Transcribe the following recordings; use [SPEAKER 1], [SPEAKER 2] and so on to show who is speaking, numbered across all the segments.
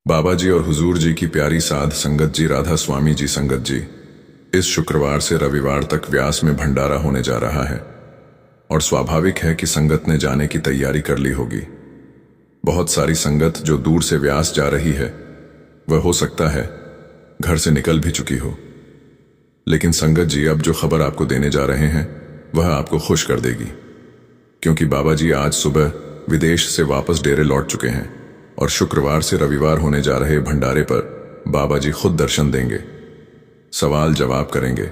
[SPEAKER 1] बाबा जी और हुजूर जी की प्यारी साध संगत जी, राधा स्वामी जी संगत जी, इस शुक्रवार से रविवार तक व्यास में भंडारा होने जा रहा है और स्वाभाविक है कि संगत ने जाने की तैयारी कर ली होगी। बहुत सारी संगत जो दूर से व्यास जा रही है वह हो सकता है घर से निकल भी चुकी हो, लेकिन संगत जी अब जो खबर आपको देने जा रहे हैं वह आपको खुश कर देगी, क्योंकि बाबा जी आज सुबह विदेश से वापस डेरे लौट चुके हैं और शुक्रवार से रविवार होने जा रहे भंडारे पर बाबा जी खुद दर्शन देंगे, सवाल जवाब करेंगे।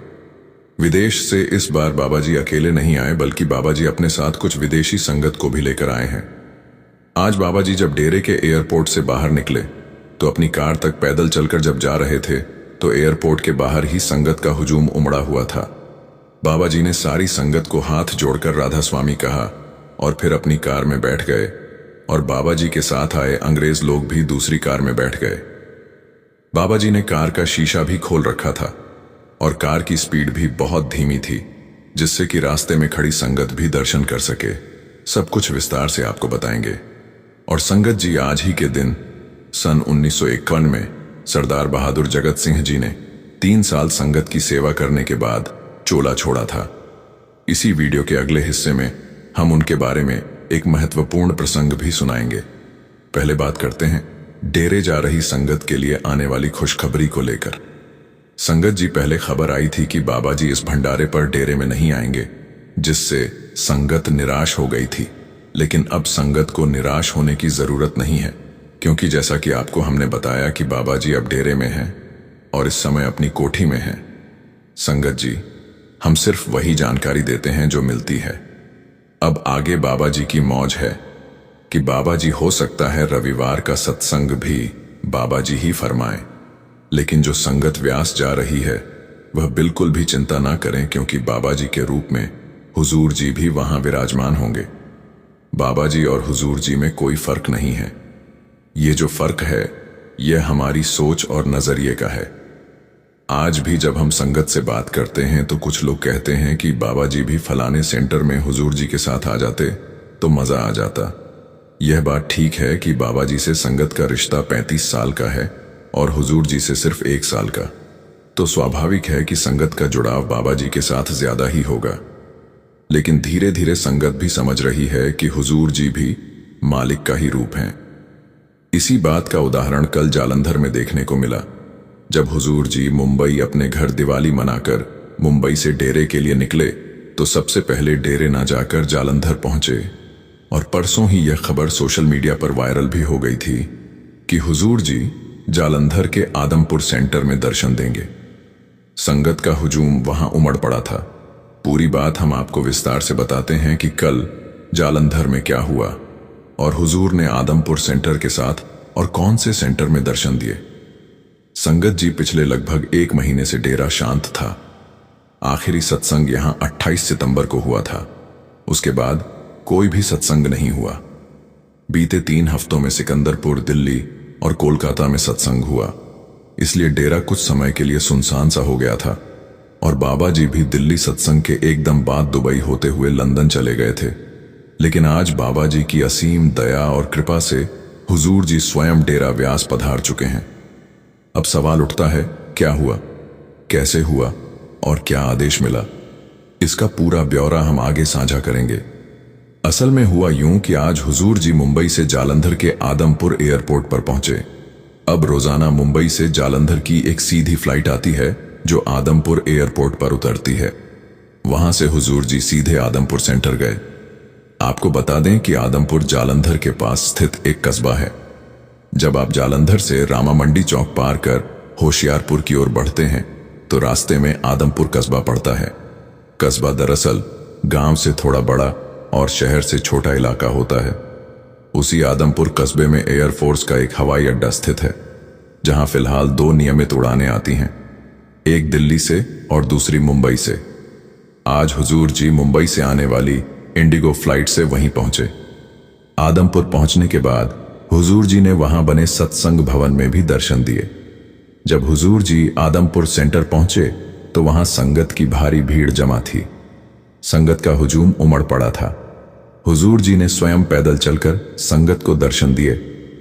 [SPEAKER 1] विदेश से इस बार बाबा जी अकेले नहीं आए, बल्कि बाबा जी अपने साथ कुछ विदेशी संगत को भी लेकर आए हैं। आज बाबा जी जब डेरे के एयरपोर्ट से बाहर निकले तो अपनी कार तक पैदल चलकर जब जा रहे थे तो एयरपोर्ट के बाहर ही संगत का हुजूम उमड़ा हुआ था। बाबा जी ने सारी संगत को हाथ जोड़कर राधा स्वामी कहा और फिर अपनी कार में बैठ गए और बाबा जी के साथ आए अंग्रेज लोग भी दूसरी कार में बैठ गए। बाबा जी ने कार का शीशा भी खोल रखा था और कार की स्पीड भी बहुत धीमी थी, जिससे कि रास्ते में खड़ी संगत भी दर्शन कर सके। सब कुछ विस्तार से आपको बताएंगे। और संगत जी आज ही के दिन सन 1951 में सरदार बहादुर जगत सिंह जी ने 3 साल संगत की सेवा करने के बाद चोला छोड़ा था। इसी वीडियो के अगले हिस्से में हम उनके बारे में एक महत्वपूर्ण प्रसंग भी सुनाएंगे। पहले बात करते हैं डेरे जा रही संगत के लिए आने वाली खुशखबरी को लेकर। संगत जी पहले खबर आई थी कि बाबा जी इस भंडारे पर डेरे में नहीं आएंगे, जिससे संगत निराश हो गई थी। लेकिन अब संगत को निराश होने की जरूरत नहीं है, क्योंकि जैसा कि आपको हमने बताया कि बाबा जी अब डेरे में हैं और इस समय अपनी कोठी में हैं। संगत जी, हम सिर्फ वही जानकारी देते हैं जो मिलती है। अब आगे बाबा जी की मौज है कि बाबा जी हो सकता है रविवार का सत्संग भी बाबा जी ही फरमाएं, लेकिन जो संगत व्यास जा रही है वह बिल्कुल भी चिंता ना करें, क्योंकि बाबा जी के रूप में हुजूर जी भी वहां विराजमान होंगे। बाबा जी और हुजूर जी में कोई फर्क नहीं है। ये जो फर्क है यह हमारी सोच और नजरिए का है। आज भी जब हम संगत से बात करते हैं तो कुछ लोग कहते हैं कि बाबा जी भी फलाने सेंटर में हुजूर जी के साथ आ जाते तो मजा आ जाता। यह बात ठीक है कि बाबा जी से संगत का रिश्ता 35 साल का है और हुजूर जी से सिर्फ 1 साल का, तो स्वाभाविक है कि संगत का जुड़ाव बाबा जी के साथ ज्यादा ही होगा। लेकिन धीरे धीरे संगत भी समझ रही है कि हुजूर जी भी मालिक का ही रूप हैं। इसी बात का उदाहरण कल जालंधर में देखने को मिला, जब हुजूर जी मुंबई अपने घर दिवाली मनाकर मुंबई से डेरे के लिए निकले तो सबसे पहले डेरे ना जाकर जालंधर पहुंचे। और परसों ही यह खबर सोशल मीडिया पर वायरल भी हो गई थी कि हुजूर जी जालंधर के आदमपुर सेंटर में दर्शन देंगे। संगत का हुजूम वहां उमड़ पड़ा था। पूरी बात हम आपको विस्तार से बताते हैं कि कल जालंधर में क्या हुआ और हुजूर ने आदमपुर सेंटर के साथ और कौन से सेंटर में दर्शन दिए। संगत जी पिछले लगभग 1 महीने से डेरा शांत था। आखिरी सत्संग यहां 28 सितंबर को हुआ था। उसके बाद कोई भी सत्संग नहीं हुआ। बीते 3 हफ्तों में सिकंदरपुर, दिल्ली और कोलकाता में सत्संग हुआ, इसलिए डेरा कुछ समय के लिए सुनसान सा हो गया था। और बाबा जी भी दिल्ली सत्संग के एकदम बाद दुबई होते हुए लंदन चले गए थे। लेकिन आज बाबा जी की असीम दया और कृपा से हुजूर जी स्वयं डेरा व्यास पधार चुके हैं। अब सवाल उठता है, क्या हुआ, कैसे हुआ और क्या आदेश मिला? इसका पूरा ब्यौरा हम आगे साझा करेंगे। असल में हुआ यूं कि आज हुजूर जी मुंबई से जालंधर के आदमपुर एयरपोर्ट पर पहुंचे। अब रोजाना मुंबई से जालंधर की एक सीधी फ्लाइट आती है जो आदमपुर एयरपोर्ट पर उतरती है। वहां से हुजूर जी सीधे आदमपुर सेंटर गए। आपको बता दें कि आदमपुर जालंधर के पास स्थित एक कस्बा है। जब आप जालंधर से रामा मंडी चौक पार कर होशियारपुर की ओर बढ़ते हैं तो रास्ते में आदमपुर कस्बा पड़ता है। कस्बा दरअसल गांव से थोड़ा बड़ा और शहर से छोटा इलाका होता है। उसी आदमपुर कस्बे में एयरफोर्स का एक हवाई अड्डा स्थित है, जहां फिलहाल 2 नियमित उड़ानें आती हैं, एक दिल्ली से और दूसरी मुंबई से। आज हुजूर जी मुंबई से आने वाली इंडिगो फ्लाइट से वहीं पहुंचे। आदमपुर पहुंचने के बाद हुजूर जी ने वहां बने सत्संग भवन में भी दर्शन दिए। जब हुजूर जी आदमपुर सेंटर पहुंचे तो वहां संगत की भारी भीड़ जमा थी। संगत का हुजूम उमड़ पड़ा था। हुजूर जी ने स्वयं पैदल चलकर संगत को दर्शन दिए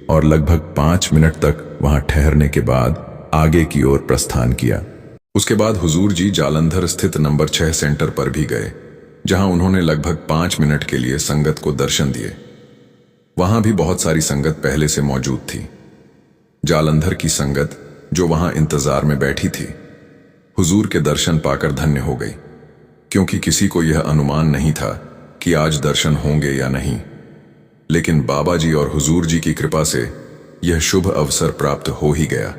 [SPEAKER 1] और लगभग 5 मिनट तक वहां ठहरने के बाद आगे की ओर प्रस्थान किया। उसके बाद हुजूर जी जालंधर स्थित नंबर 6 सेंटर पर भी गए, जहां उन्होंने लगभग 5 मिनट के लिए संगत को दर्शन दिए। वहां भी बहुत सारी संगत पहले से मौजूद थी। जालंधर की संगत जो वहां इंतजार में बैठी थी, हुजूर के दर्शन पाकर धन्य हो गई, क्योंकि किसी को यह अनुमान नहीं था कि आज दर्शन होंगे या नहीं। लेकिन बाबा जी और हुजूर जी की कृपा से यह शुभ अवसर प्राप्त हो ही गया।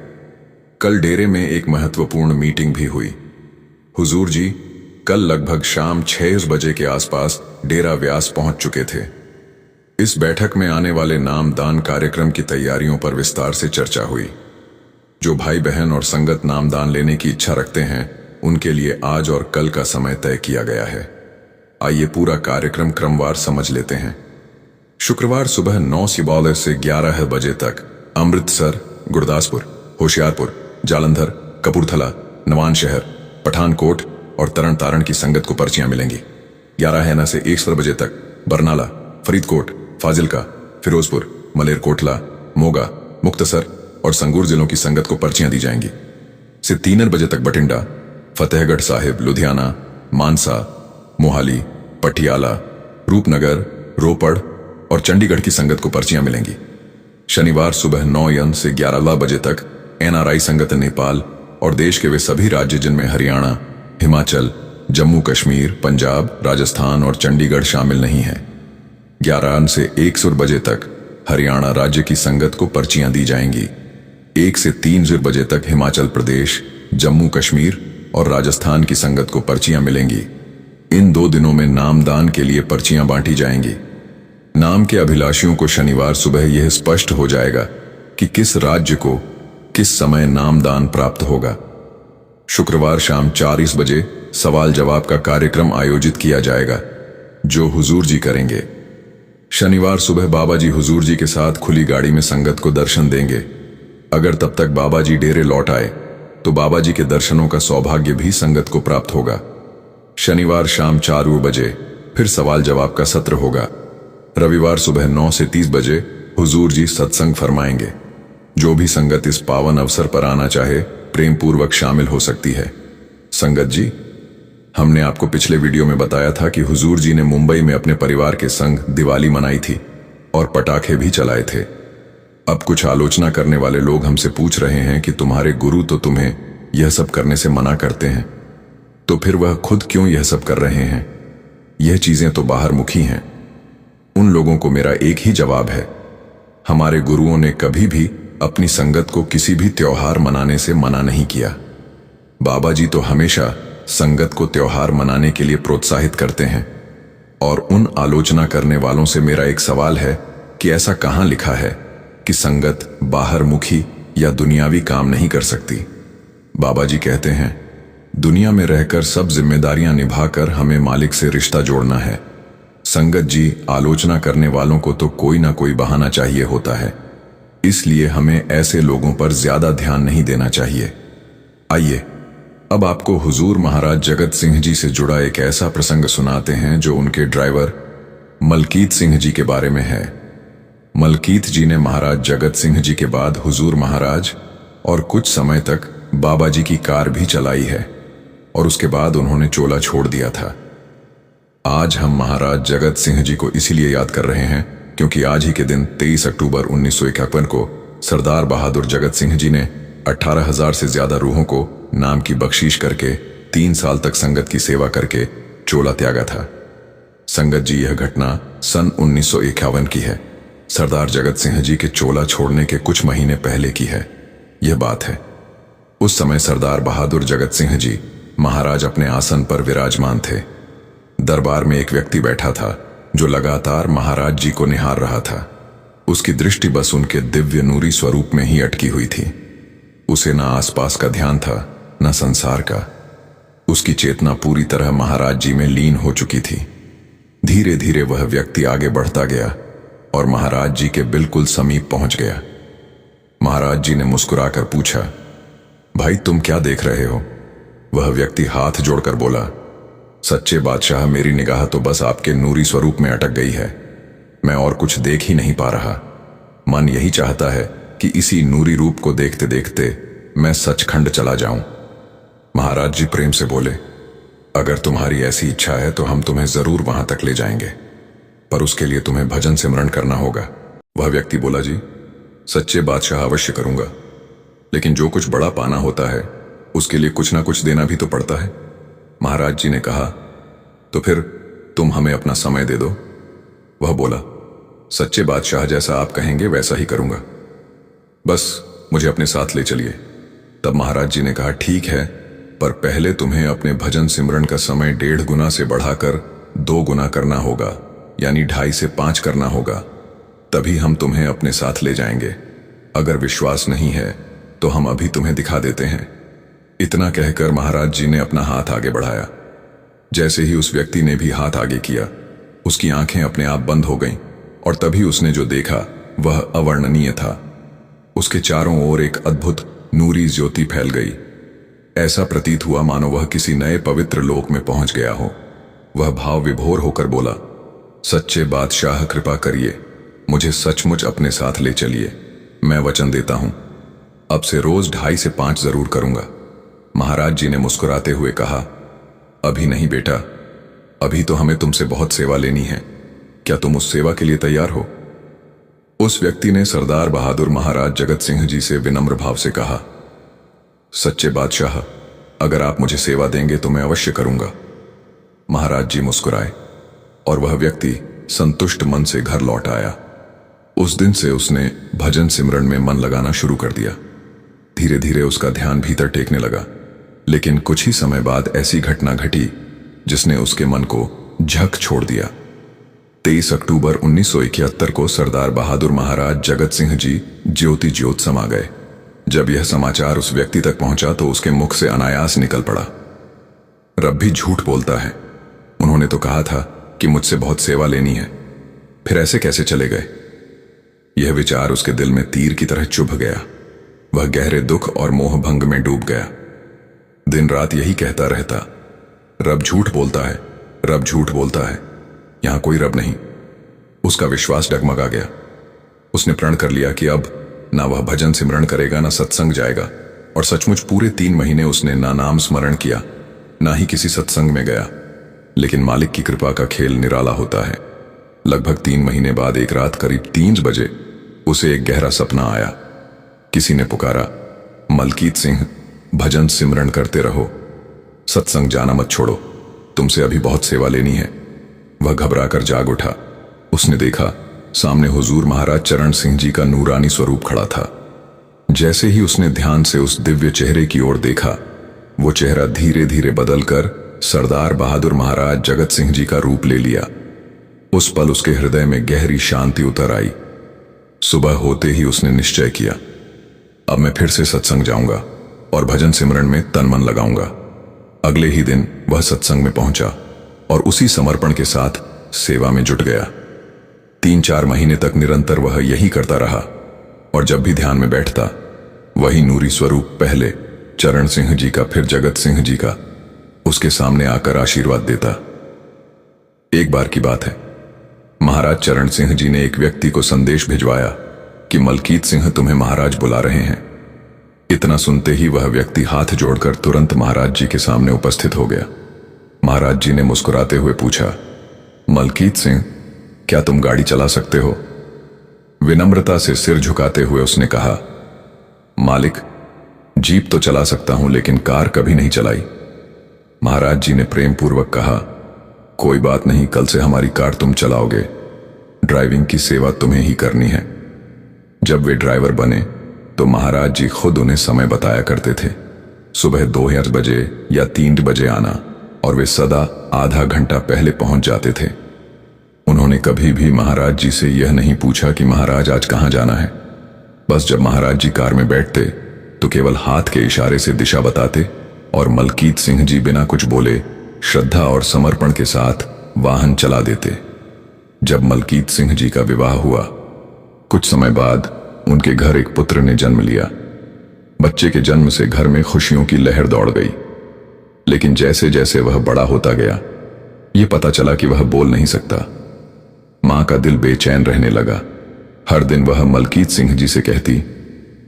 [SPEAKER 1] कल डेरे में एक महत्वपूर्ण मीटिंग भी हुई। हुजूर जी कल लगभग शाम 6 बजे के आसपास डेरा व्यास पहुंच चुके थे। इस बैठक में आने वाले नाम दान कार्यक्रम की तैयारियों पर विस्तार से चर्चा हुई। जो भाई बहन और संगत नामदान लेने की इच्छा रखते हैं, उनके लिए आज और कल का समय तय किया गया है। आइए पूरा कार्यक्रम क्रमवार समझ लेते हैं। शुक्रवार सुबह 9 से 11 बजे तक अमृतसर, गुरदासपुर, होशियारपुर, जालंधर, कपूरथला, नवानशहर, पठानकोट और तरन तारण की संगत को पर्चियां मिलेंगी। 11 से 1 बजे तक बरनाला, फरीदकोट, फाजिलका, फिरोजपुर, मलेरकोटला, मोगा, मुक्तसर और संगरूर जिलों की संगत को पर्चियां दी जाएंगी। से 3 बजे तक बठिंडा, फतेहगढ़ साहिब, लुधियाना, मानसा, मोहाली, पटियाला, रूपनगर, रोपड़ और चंडीगढ़ की संगत को पर्चियां मिलेंगी। शनिवार सुबह 9 से 11 बजे तक NRI संगत नेपाल और देश के वे सभी राज्य जिनमें हरियाणा, हिमाचल, जम्मू कश्मीर, पंजाब, राजस्थान और चंडीगढ़ शामिल नहीं है। 11 से 1 बजे तक हरियाणा राज्य की संगत को पर्चियां दी जाएंगी। 1 से 3 बजे तक हिमाचल प्रदेश, जम्मू कश्मीर और राजस्थान की संगत को पर्चियां मिलेंगी। इन 2 दिनों में नामदान के लिए पर्चियां बांटी जाएंगी। नाम के अभिलाषियों को शनिवार सुबह यह स्पष्ट हो जाएगा कि किस राज्य को किस समय नामदान प्राप्त होगा। शुक्रवार शाम 4 बजे सवाल जवाब का कार्यक्रम आयोजित किया जाएगा, जो हुजूर जी करेंगे। शनिवार सुबह बाबा जी हुजूर जी के साथ खुली गाड़ी में संगत को दर्शन देंगे। अगर तब तक बाबा जी डेरे लौट आए तो बाबा जी के दर्शनों का सौभाग्य भी संगत को प्राप्त होगा। शनिवार शाम 4 बजे फिर सवाल जवाब का सत्र होगा। रविवार सुबह 9 से 30 बजे हुजूर जी सत्संग फरमाएंगे। जो भी संगत इस पावन अवसर पर आना चाहे, प्रेम पूर्वक शामिल हो सकती है। संगत जी, हमने आपको पिछले वीडियो में बताया था कि हुजूर जी ने मुंबई में अपने परिवार के संग दिवाली मनाई थी और पटाखे भी चलाए थे। अब कुछ आलोचना करने वाले लोग हमसे पूछ रहे हैं कि तुम्हारे गुरु तो तुम्हें यह सब करने से मना करते हैं, तो फिर वह खुद क्यों यह सब कर रहे हैं? यह चीजें तो बाहर मुखी हैं। उन लोगों को मेरा एक ही जवाब है, हमारे गुरुओं ने कभी भी अपनी संगत को किसी भी त्योहार मनाने से मना नहीं किया। बाबा जी तो हमेशा संगत को त्योहार मनाने के लिए प्रोत्साहित करते हैं। और उन आलोचना करने वालों से मेरा एक सवाल है कि ऐसा कहां लिखा है कि संगत बाहर मुखी या दुनियावी काम नहीं कर सकती? बाबा जी कहते हैं, दुनिया में रहकर सब जिम्मेदारियां निभाकर हमें मालिक से रिश्ता जोड़ना है। संगत जी, आलोचना करने वालों को तो कोई ना कोई बहाना चाहिए होता है, इसलिए हमें ऐसे लोगों पर ज्यादा ध्यान नहीं देना चाहिए। आइए अब आपको हुजूर महाराज जगत सिंह जी से जुड़ा एक ऐसा प्रसंग सुनाते हैं जो उनके ड्राइवर मलकीत सिंह जी के बारे में है। मलकीत जी ने महाराज जगत सिंह जी के बाद हुजूर महाराज और कुछ समय तक बाबा जी की कार भी चलाई है और उसके बाद उन्होंने चोला छोड़ दिया था। आज हम महाराज जगत सिंह जी को इसीलिए याद कर रहे हैं क्योंकि आज ही के दिन 23 अक्टूबर 1951 को सरदार बहादुर जगत सिंह जी ने 18,000 से ज्यादा रूहों को नाम की बख्शीश करके 3 साल तक संगत की सेवा करके चोला त्यागा था। संगत जी, यह घटना सन 1951 की है। सरदार जगत सिंह जी के चोला छोड़ने के कुछ महीने पहले की है यह बात है। उस समय सरदार बहादुर जगत सिंह जी महाराज अपने आसन पर विराजमान थे। दरबार में एक व्यक्ति बैठा था जो लगातार महाराज जी को निहार रहा था। उसकी दृष्टि बस उनके दिव्य नूरी स्वरूप में ही अटकी हुई थी। उसे ना आसपास का ध्यान था, न संसार का। उसकी चेतना पूरी तरह महाराज जी में लीन हो चुकी थी। धीरे धीरे वह व्यक्ति आगे बढ़ता गया और महाराज जी के बिल्कुल समीप पहुंच गया। महाराज जी ने मुस्कुराकर पूछा, भाई तुम क्या देख रहे हो? वह व्यक्ति हाथ जोड़कर बोला, सच्चे बादशाह, मेरी निगाह तो बस आपके नूरी स्वरूप में अटक गई है, मैं और कुछ देख ही नहीं पा रहा। मन यही चाहता है कि इसी नूरी रूप को देखते देखते मैं सचखंड चला जाऊं। महाराज जी प्रेम से बोले, अगर तुम्हारी ऐसी इच्छा है तो हम तुम्हें जरूर वहां तक ले जाएंगे, पर उसके लिए तुम्हें भजन सिमरन करना होगा। वह व्यक्ति बोला, जी सच्चे बादशाह अवश्य करूंगा, लेकिन जो कुछ बड़ा पाना होता है उसके लिए कुछ ना कुछ देना भी तो पड़ता है। महाराज जी ने कहा, तो फिर तुम हमें अपना समय दे दो। वह बोला, सच्चे बादशाह जैसा आप कहेंगे वैसा ही करूंगा, बस मुझे अपने साथ ले चलिए। तब महाराज जी ने कहा, ठीक है, पर पहले तुम्हें अपने भजन सिमरन का समय 1.5 गुना से बढ़ाकर 2 गुना करना होगा, यानी 2.5 से 5 करना होगा, तभी हम तुम्हें अपने साथ ले जाएंगे। अगर विश्वास नहीं है तो हम अभी तुम्हें दिखा देते हैं। इतना कहकर महाराज जी ने अपना हाथ आगे बढ़ाया। जैसे ही उस व्यक्ति ने भी हाथ आगे किया, उसकी आंखें अपने आप बंद हो गईं और तभी उसने जो देखा वह अवर्णनीय था। उसके चारों ओर एक अद्भुत नूरी ज्योति फैल गई। ऐसा प्रतीत हुआ मानो वह किसी नए पवित्र लोक में पहुंच गया हो। वह भाव विभोर होकर बोला, सच्चे बादशाह कृपा करिए, मुझे सचमुच अपने साथ ले चलिए। मैं वचन देता हूं, अब से रोज 2.5 से 5 जरूर करूंगा। महाराज जी ने मुस्कुराते हुए कहा, अभी नहीं बेटा, अभी तो हमें तुमसे बहुत सेवा लेनी है। क्या तुम उस सेवा के लिए तैयार हो? उस व्यक्ति ने सरदार बहादुर महाराज जगत सिंह जी से विनम्र भाव से कहा, सच्चे बादशाह, अगर आप मुझे सेवा देंगे तो मैं अवश्य करूंगा। महाराज जी मुस्कुराए और वह व्यक्ति संतुष्ट मन से घर लौट आया। उस दिन से उसने भजन सिमरन में मन लगाना शुरू कर दिया। धीरे धीरे उसका ध्यान भीतर टेकने लगा, लेकिन कुछ ही समय बाद ऐसी घटना घटी जिसने उसके मन को झक छोड़ दिया। 23 अक्टूबर 1971 को सरदार बहादुर महाराज जगत सिंह जी ज्योति ज्योत समा गए। जब यह समाचार उस व्यक्ति तक पहुंचा तो उसके मुख से अनायास निकल पड़ा, रब भी झूठ बोलता है, उन्होंने तो कहा था कि मुझसे बहुत सेवा लेनी है, फिर ऐसे कैसे चले गए? यह विचार उसके दिल में तीर की तरह चुभ गया। वह गहरे दुख और मोह भंग में डूब गया। दिन रात यही कहता रहता, रब झूठ बोलता है, रब झूठ बोलता है, यहां कोई रब नहीं। उसका विश्वास डगमगा गया। उसने प्रण कर लिया कि अब ना वह भजन सिमरण करेगा, ना सत्संग जाएगा, और सचमुच पूरे 3 महीने उसने ना नाम स्मरण किया, ना ही किसी सत्संग में गया। लेकिन मालिक की कृपा का खेल निराला होता है। लगभग 3 महीने बाद एक रात करीब 3 बजे उसे एक गहरा सपना आया। किसी ने पुकारा, मलकीत सिंह, भजन सिमरण करते रहो, सत्संग जाना मत छोड़ो, तुमसे अभी बहुत सेवा लेनी है। वह घबराकर जाग उठा। उसने देखा सामने हुजूर महाराज चरण सिंह जी का नूरानी स्वरूप खड़ा था। जैसे ही उसने ध्यान से उस दिव्य चेहरे की ओर देखा, वो चेहरा धीरे धीरे बदलकर सरदार बहादुर महाराज जगत सिंह जी का रूप ले लिया। उस पल उसके हृदय में गहरी शांति उतर आई। सुबह होते ही उसने निश्चय किया, अब मैं फिर से सत्संग जाऊंगा और भजन सिमरन में तन मन लगाऊंगा। अगले ही दिन वह सत्संग में पहुंचा और उसी समर्पण के साथ सेवा में जुट गया। 3-4 महीने तक निरंतर वह यही करता रहा और जब भी ध्यान में बैठता, वही नूरी स्वरूप पहले चरण सिंह जी का, फिर जगत सिंह जी का, उसके सामने आकर आशीर्वाद देता। एक बार की बात है, महाराज चरण सिंह जी ने एक व्यक्ति को संदेश भिजवाया कि मलकीत सिंह तुम्हें महाराज बुला रहे हैं। इतना सुनते ही वह व्यक्ति हाथ जोड़कर तुरंत महाराज जी के सामने उपस्थित हो गया। महाराज जी ने मुस्कुराते हुए पूछा, मलकीत सिंह, क्या तुम गाड़ी चला सकते हो? विनम्रता से सिर झुकाते हुए उसने कहा, मालिक, जीप तो चला सकता हूं लेकिन कार कभी नहीं चलाई। महाराज जी ने प्रेम पूर्वक कहा, कोई बात नहीं, कल से हमारी कार तुम चलाओगे, ड्राइविंग की सेवा तुम्हें ही करनी है। जब वे ड्राइवर बने तो महाराज जी खुद उन्हें समय बताया करते थे। सुबह 2 बजे या 3 बजे आना, और वे सदा आधा घंटा पहले पहुंच जाते थे। उन्होंने कभी भी महाराज जी से यह नहीं पूछा कि महाराज आज कहां जाना है। बस जब महाराज जी कार में बैठते तो केवल हाथ के इशारे से दिशा बताते और मलकीत सिंह जी बिना कुछ बोले श्रद्धा और समर्पण के साथ वाहन चला देते। जब मलकीत सिंह जी का विवाह हुआ, कुछ समय बाद उनके घर एक पुत्र ने जन्म लिया। बच्चे के जन्म से घर में खुशियों की लहर दौड़ गई। लेकिन जैसे जैसे वह बड़ा होता गया, ये पता चला कि वह बोल नहीं सकता। मां का दिल बेचैन रहने लगा। हर दिन वह मलकीत सिंह जी से कहती,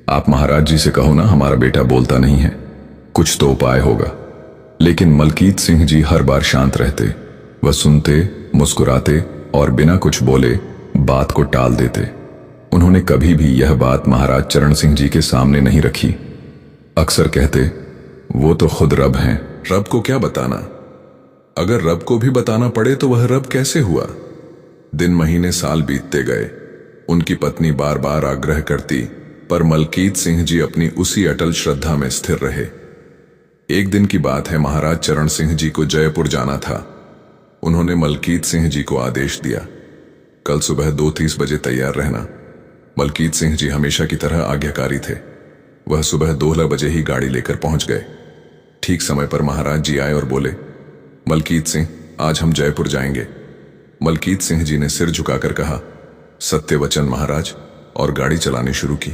[SPEAKER 1] आप महाराज जी से कहो ना, हमारा बेटा बोलता नहीं है, कुछ तो उपाय होगा। लेकिन मलकीत सिंह जी हर बार शांत रहते। वह सुनते, मुस्कुराते और बिना कुछ बोले बात को टाल देते। उन्होंने कभी भी यह बात महाराज चरण सिंह जी के सामने नहीं रखी। अक्सर कहते, वो तो खुद रब हैं, रब को क्या बताना। अगर रब को भी बताना पड़े तो वह रब कैसे हुआ। दिन महीने साल बीतते गए। उनकी पत्नी बार बार आग्रह करती, पर मलकीत सिंह जी अपनी उसी अटल श्रद्धा में स्थिर रहे। एक दिन की बात है, महाराज चरण सिंह जी को जयपुर जाना था। उन्होंने मलकीत सिंह जी को आदेश दिया, कल सुबह 2:30 बजे तैयार रहना। मलकीत सिंह जी हमेशा की तरह आज्ञाकारी थे। वह सुबह 2 बजे ही गाड़ी लेकर पहुंच गए। ठीक समय पर महाराज जी आए और बोले, मलकीत सिंह, आज हम जयपुर जाएंगे। मलकीत सिंह जी ने सिर झुकाकर कहा, सत्य वचन महाराज, और गाड़ी चलानी शुरू की।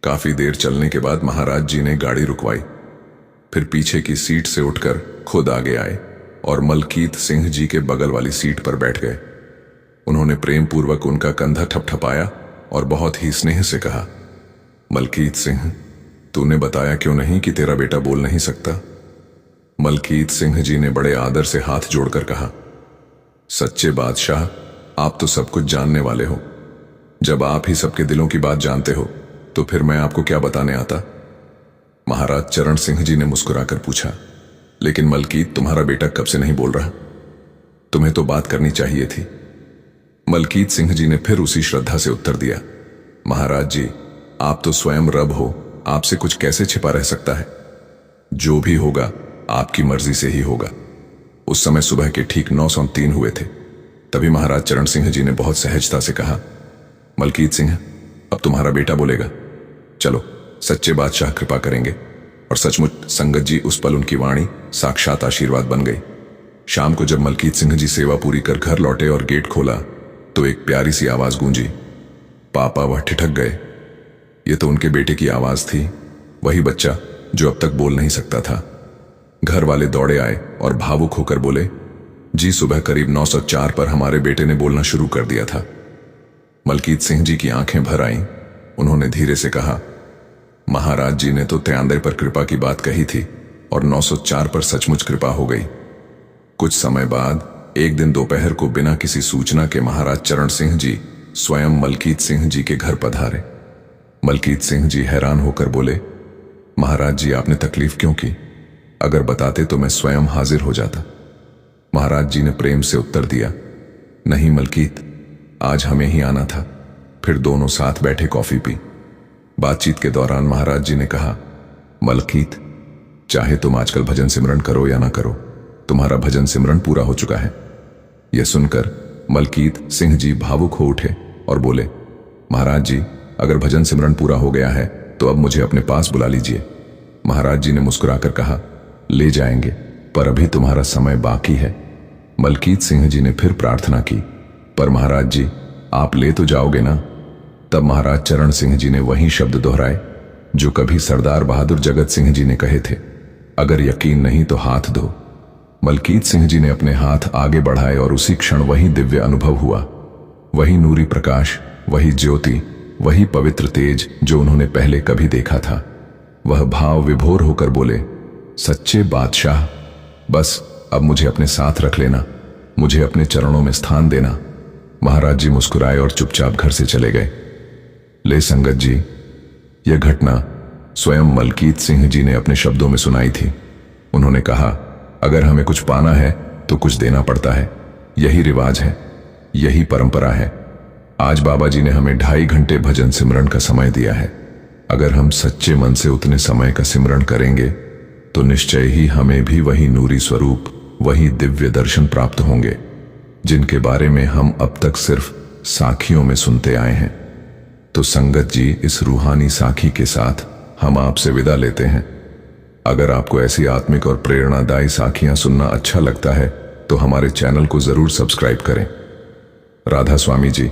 [SPEAKER 1] काफी देर चलने के बाद महाराज जी ने गाड़ी रुकवाई। फिर पीछे की सीट से उठकर खुद आगे आए और मलकीत सिंह जी के बगल वाली सीट पर बैठ गए। उन्होंने प्रेम पूर्वक उनका कंधा ठपठपाया और बहुत ही स्नेह से कहा, मलकीत सिंह, तूने बताया क्यों नहीं कि तेरा बेटा बोल नहीं सकता। मलकीत सिंह जी ने बड़े आदर से हाथ जोड़कर कहा, सच्चे बादशाह, आप तो सब कुछ जानने वाले हो। जब आप ही सबके दिलों की बात जानते हो तो फिर मैं आपको क्या बताने आता। महाराज चरण सिंह जी ने मुस्कुराकर पूछा, लेकिन मलकीत, तुम्हारा बेटा कब से नहीं बोल रहा? तुम्हें तो बात करनी चाहिए थी। मलकीत सिंह जी ने फिर उसी श्रद्धा से उत्तर दिया, महाराज जी, आप तो स्वयं रब हो, आपसे कुछ कैसे छिपा रह सकता है। जो भी होगा आपकी मर्जी से ही होगा। उस समय सुबह के ठीक 9:03 हुए थे। तभी महाराज चरण सिंह जी ने बहुत सहजता से कहा, मलकीत सिंह, अब तुम्हारा बेटा बोलेगा। चलो, सच्चे बादशाह कृपा करेंगे। और सचमुच संगत जी, उस पल उनकी वाणी साक्षात आशीर्वाद बन गई। शाम को जब मलकीत सिंह जी सेवा पूरी कर घर लौटे और गेट खोला तो एक प्यारी सी आवाज गूंजी। पापा, वह ठिठक गए। ये तो उनके बेटे की आवाज थी, वही बच्चा जो अब तक बोल नहीं सकता था। घर वाले दौड़े आए और भावुक होकर बोले, जी, सुबह करीब 9:04 पर हमारे बेटे ने बोलना शुरू कर दिया था। मलकीत सिंह जी की आंखें भर आईं। उन्होंने धीरे से कहा, महाराज जी ने तो त्यांदे पर कृपा की बात कही थी और 9:04 पर सचमुच कृपा हो गई। कुछ समय बाद एक दिन दोपहर को बिना किसी सूचना के महाराज चरण सिंह जी स्वयं मलकीत सिंह जी के घर पधारे। मलकीत सिंह जी हैरान होकर बोले, महाराज जी, आपने तकलीफ क्यों की? अगर बताते तो मैं स्वयं हाजिर हो जाता। महाराज जी ने प्रेम से उत्तर दिया, नहीं मलकीत, आज हमें ही आना था। फिर दोनों साथ बैठे कॉफी पी। बातचीत के दौरान महाराज जी ने कहा, मलकीत, चाहे तुम आजकल भजन सिमरन करो या ना करो, तुम्हारा भजन सिमरन पूरा हो चुका है। यह सुनकर मलकीत सिंह जी भावुक हो उठे और बोले, महाराज जी, अगर भजन सिमरन पूरा हो गया है तो अब मुझे अपने पास बुला लीजिए। महाराज जी ने मुस्कुराकर कहा, ले जाएंगे, पर अभी तुम्हारा समय बाकी है। मलकीत सिंह जी ने फिर प्रार्थना की, पर महाराज जी, आप ले तो जाओगे ना? तब महाराज चरण सिंह जी ने वही शब्द दोहराए जो कभी सरदार बहादुर जगत सिंह जी ने कहे थे, अगर यकीन नहीं तो हाथ धो। मलकीत सिंह जी ने अपने हाथ आगे बढ़ाए और उसी क्षण वही दिव्य अनुभव हुआ। वही नूरी प्रकाश, वही ज्योति, वही पवित्र तेज जो उन्होंने पहले कभी देखा था। वह भाव विभोर होकर बोले, सच्चे बादशाह, बस अब मुझे अपने साथ रख लेना, मुझे अपने चरणों में स्थान देना। महाराज जी मुस्कुराए और चुपचाप घर से चले गए। ले संगत जी, यह घटना स्वयं मलकीत सिंह जी ने अपने शब्दों में सुनाई थी। उन्होंने कहा, अगर हमें कुछ पाना है तो कुछ देना पड़ता है। यही रिवाज है, यही परंपरा है। आज बाबा जी ने हमें 2.5 घंटे भजन सिमरन का समय दिया है। अगर हम सच्चे मन से उतने समय का सिमरन करेंगे तो निश्चय ही हमें भी वही नूरी स्वरूप, वही दिव्य दर्शन प्राप्त होंगे जिनके बारे में हम अब तक सिर्फ साखियों में सुनते आए हैं। तो संगत जी, इस रूहानी साखी के साथ हम आपसे विदा लेते हैं। अगर आपको ऐसी आत्मिक और प्रेरणादायी साखियां सुनना अच्छा लगता है तो हमारे चैनल को जरूर सब्सक्राइब करें। राधा स्वामी जी।